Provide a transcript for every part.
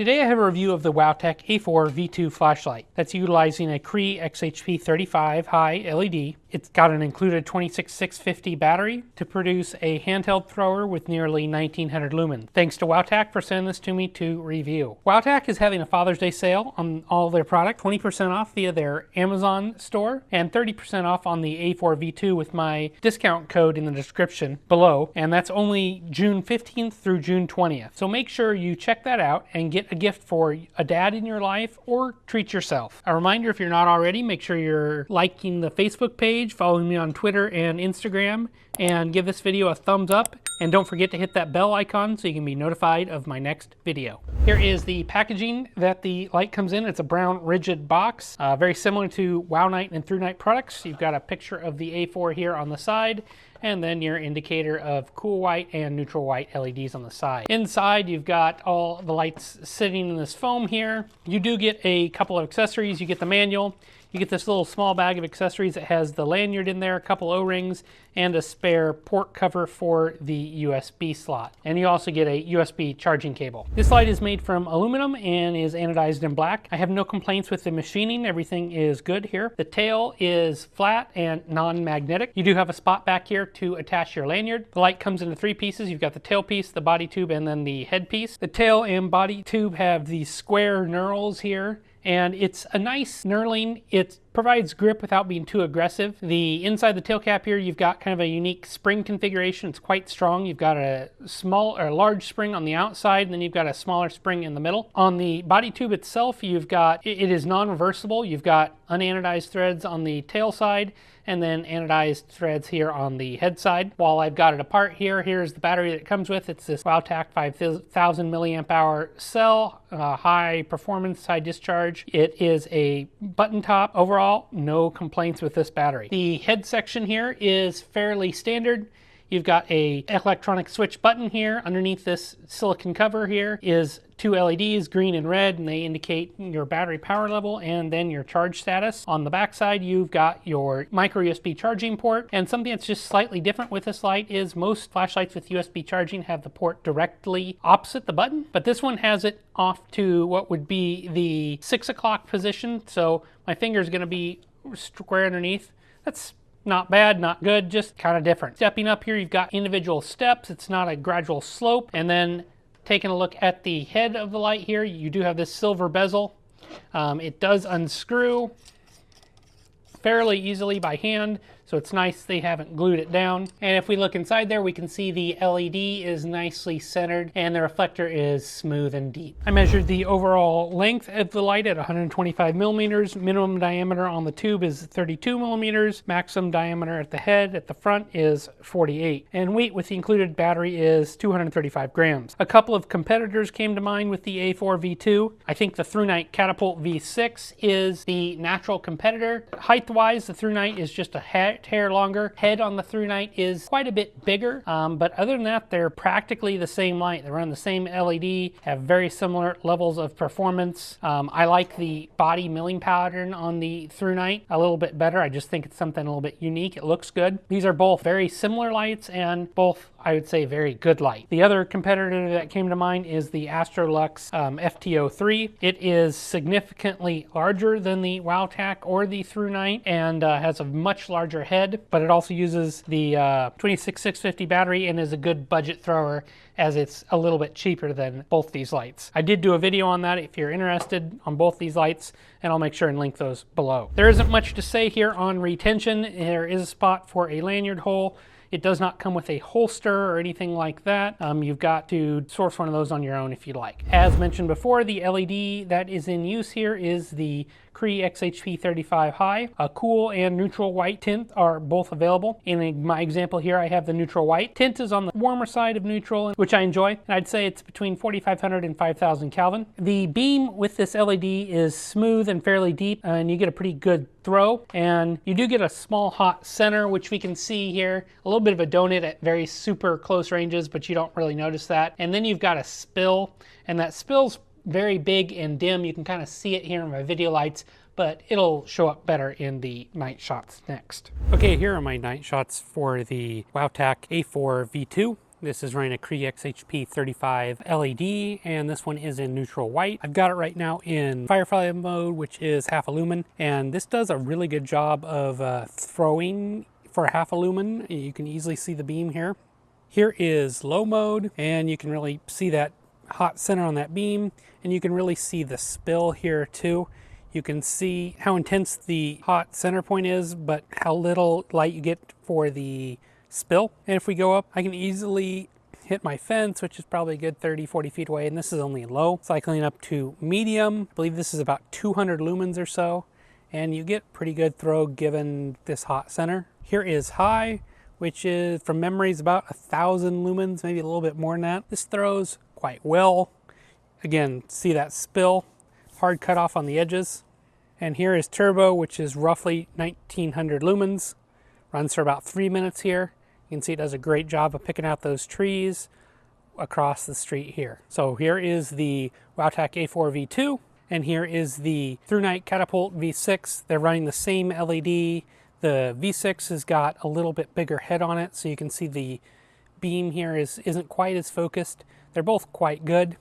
Today I have a review of the Wowtac A4 V2 flashlight that's utilizing a Cree XHP35 high LED. It's got an included 26650 battery to produce a handheld thrower with nearly 1900 lumens. Thanks to Wowtac for sending this to me to review. Wowtac is having a Father's Day sale on all their products, 20% off via their Amazon store and 30% off on the A4 V2 with my discount code in the description below, and that's only June 15th through June 20th. So make sure you check that out and get a gift for a dad in your life or treat yourself. A reminder, if you're not already, make sure you're liking the Facebook page, following me on Twitter and Instagram, and give this video a thumbs up. And don't forget to hit that bell icon so you can be notified of my next video. Here is the packaging that the light comes in. It's a brown rigid box, very similar to Wow Night and Through Night products. You've got a picture of the A4 here on the side, and then your indicator of cool white and neutral white LEDs on the side. Inside, you've got all the lights sitting in this foam here. You do get a couple of accessories. You get the manual. You get this little small bag of accessories that has the lanyard in there, a couple O-rings, and a spare port cover for the USB slot. And you also get a USB charging cable. This light is made from aluminum and is anodized in black. I have no complaints with the machining. Everything is good here. The tail is flat and non-magnetic. You do have a spot back here to attach your lanyard. The light comes into three pieces. You've got the tail piece, the body tube, and then the head piece. The tail and body tube have these square knurls here, and it's a nice knurling. It provides grip without being too aggressive. The inside the tail cap here, you've got kind of a unique spring configuration. It's quite strong. You've got a small or large spring on the outside, and then you've got a smaller spring in the middle. On the body tube itself, you've got, it is non-reversible. You've got unanodized threads on the tail side, and then anodized threads here on the head side. While I've got it apart here, here's the battery that it comes with. It's this Wowtac 5000 milliamp hour cell, high performance, high discharge. It is a button top. Overall, no complaints with this battery. The head section here is fairly standard. You've got a electronic switch button here. Underneath this silicon cover here is two LEDs, green and red, and they indicate your battery power level and then your charge status. On the back side, you've got your micro USB charging port, and something that's just slightly different with this light is most flashlights with USB charging have the port directly opposite the button, but this one has it off to what would be the 6 o'clock position, so my finger is going to be square underneath. That's not bad, not good, just kind of different. Stepping up here, you've got individual steps. It's not a gradual slope. And then taking a look at the head of the light here, you do have this silver bezel. It does unscrew fairly easily by hand, so it's nice they haven't glued it down. And if we look inside there, we can see the LED is nicely centered and the reflector is smooth and deep. I measured the overall length of the light at 125 millimeters. Minimum diameter on the tube is 32 millimeters. Maximum diameter at the head at the front is 48. And weight with the included battery is 235 grams. A couple of competitors came to mind with the A4 V2. I think the Through Night Catapult V6 is the natural competitor. Height-wise, the Through Night is just a hair longer. Head on the Through Night is quite a bit bigger, but other than that, they're practically the same light. They run the same LED, have very similar levels of performance. I like the body milling pattern on the Through Night a little bit better. I just think it's something a little bit unique. It looks good. These are both very similar lights and both, I would say, very good light. The other competitor that came to mind is the Astrolux FTO3. It is significantly larger than the Wowtac or the Through Night and has a much larger head, but it also uses the 26650 battery and is a good budget thrower as it's a little bit cheaper than both these lights. I did do a video on that if you're interested on both these lights, and I'll make sure and link those below. There isn't much to say here on retention. There is a spot for a lanyard hole. It does not come with a holster or anything like that. You've got to source one of those on your own if you'd like. As mentioned before, the LED that is in use here is the Cree XHP35 high. A cool and neutral white tint are both available. In my example here, I have the neutral white. Tint is on the warmer side of neutral, which I enjoy. And I'd say it's between 4,500 and 5,000 Kelvin. The beam with this LED is smooth and fairly deep, and you get a pretty good throw. And you do get a small hot center, which we can see here. A little bit of a donut at very super close ranges, but you don't really notice that. And then you've got a spill, and that spill's very big and dim. You can kind of see it here in my video lights, but it'll show up better in the night shots next. Okay, here are my night shots for the Wowtac A4 V2. This is running a Cree XHP 35 LED, and this one is in neutral white. I've got it right now in Firefly mode, which is half a lumen, and this does a really good job of throwing for half a lumen. You can easily see the beam here. Here is low mode, and you can really see that hot center on that beam, and you can really see the spill here too. You can see how intense the hot center point is, but how little light you get for the spill. And if we go up, I can easily hit my fence, which is probably a good 30-40 feet away, and this is only low. Cycling up to medium, I believe this is about 200 lumens or so, and you get pretty good throw given this hot center. Here is high, which is, from memory, is about 1,000 lumens, maybe a little bit more than that. This throws quite well. Again, see that spill, hard cutoff on the edges. And here is turbo, which is roughly 1,900 lumens. Runs for about 3 minutes here. You can see it does a great job of picking out those trees across the street here. So here is the Wowtac A4 V2, and here is the Through Night Catapult V6. They're running the same LED. The V6 has got a little bit bigger head on it, so you can see the beam here isn't quite as focused. They're both quite good.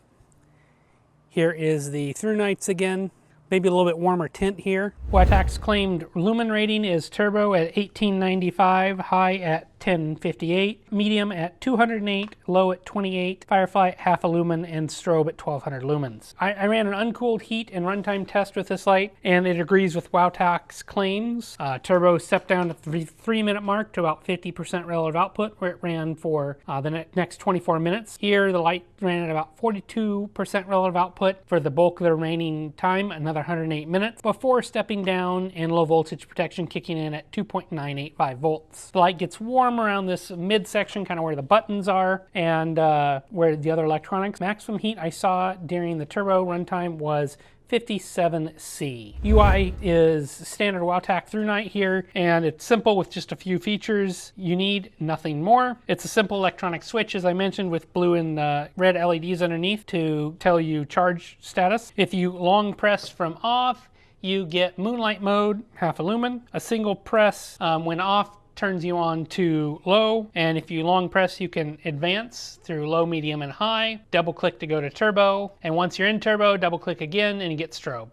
Here is the Through Nights again. Maybe a little bit warmer tint here. Wowtac's claimed lumen rating is turbo at 1895, high at 1058, medium at 208, low at 28, Firefly at half a lumen, and strobe at 1200 lumens. I ran an uncooled heat and runtime test with this light, and it agrees with Wowtac's claims. Turbo stepped down at the 3 minute mark to about 50% relative output, where it ran for the next 24 minutes. Here, the light ran at about 42% relative output for the bulk of the remaining time, another 108 minutes, before stepping down and low voltage protection kicking in at 2.985 volts. The light gets warm around this midsection, kind of where the buttons are and where the other electronics. Maximum heat I saw during the turbo runtime was 57C. UI is standard Wowtac Through Night here, and it's simple with just a few features. You need nothing more. It's a simple electronic switch, as I mentioned, with blue and red LEDs underneath to tell you charge status. If you long press from off, you get moonlight mode, half a lumen. A single press when off turns you on to low, and if you long press you can advance through low, medium, and high. Double click to go to turbo, and once you're in turbo, double click again and you get strobe.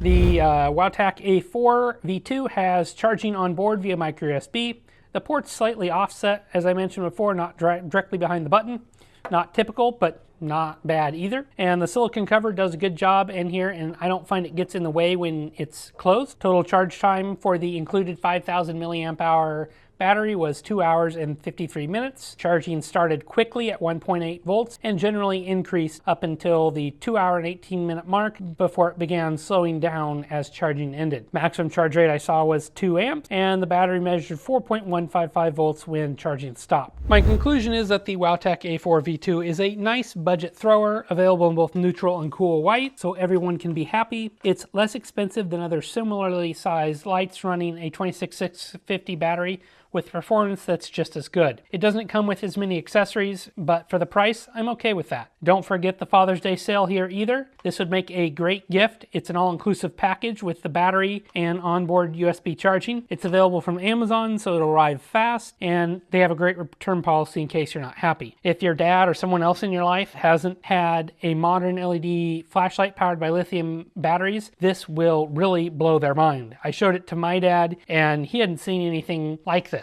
The Wowtac A4 V2 has charging on board via micro USB. The port's slightly offset, as I mentioned before, not directly behind the button. Not typical, but not bad either. And the silicone cover does a good job in here, and I don't find it gets in the way when it's closed. Total charge time for the included 5,000 milliamp hour battery was 2 hours and 53 minutes. Charging started quickly at 1.8 volts and generally increased up until the 2 hour and 18 minute mark before it began slowing down as charging ended. Maximum charge rate I saw was 2 amps, and the battery measured 4.155 volts when charging stopped. My conclusion is that the Wowtac A4 V2 is a nice budget thrower, available in both neutral and cool white, so everyone can be happy. It's less expensive than other similarly sized lights running a 26650 battery, with performance that's just as good. It doesn't come with as many accessories, but for the price, I'm okay with that. Don't forget the Father's Day sale here either. This would make a great gift. It's an all-inclusive package with the battery and onboard USB charging. It's available from Amazon, so it'll arrive fast, and they have a great return policy in case you're not happy. If your dad or someone else in your life hasn't had a modern LED flashlight powered by lithium batteries, this will really blow their mind. I showed it to my dad, and he hadn't seen anything like this.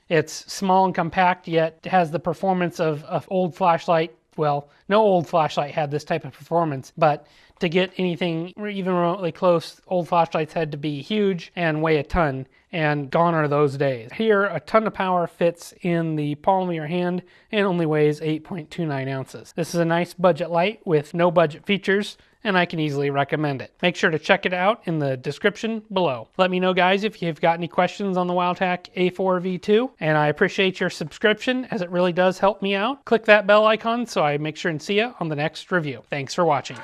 It's small and compact, yet has the performance of old flashlight. Well, no old flashlight had this type of performance, but to get anything even remotely close, old flashlights had to be huge and weigh a ton, and gone are those days. Here, a ton of power fits in the palm of your hand and only weighs 8.29 ounces. This is a nice budget light with no budget features, and I can easily recommend it. Make sure to check it out in the description below. Let me know, guys, if you've got any questions on the Wowtac A4 V2, and I appreciate your subscription, as it really does help me out. Click that bell icon so I make sure and see you on the next review. Thanks for watching.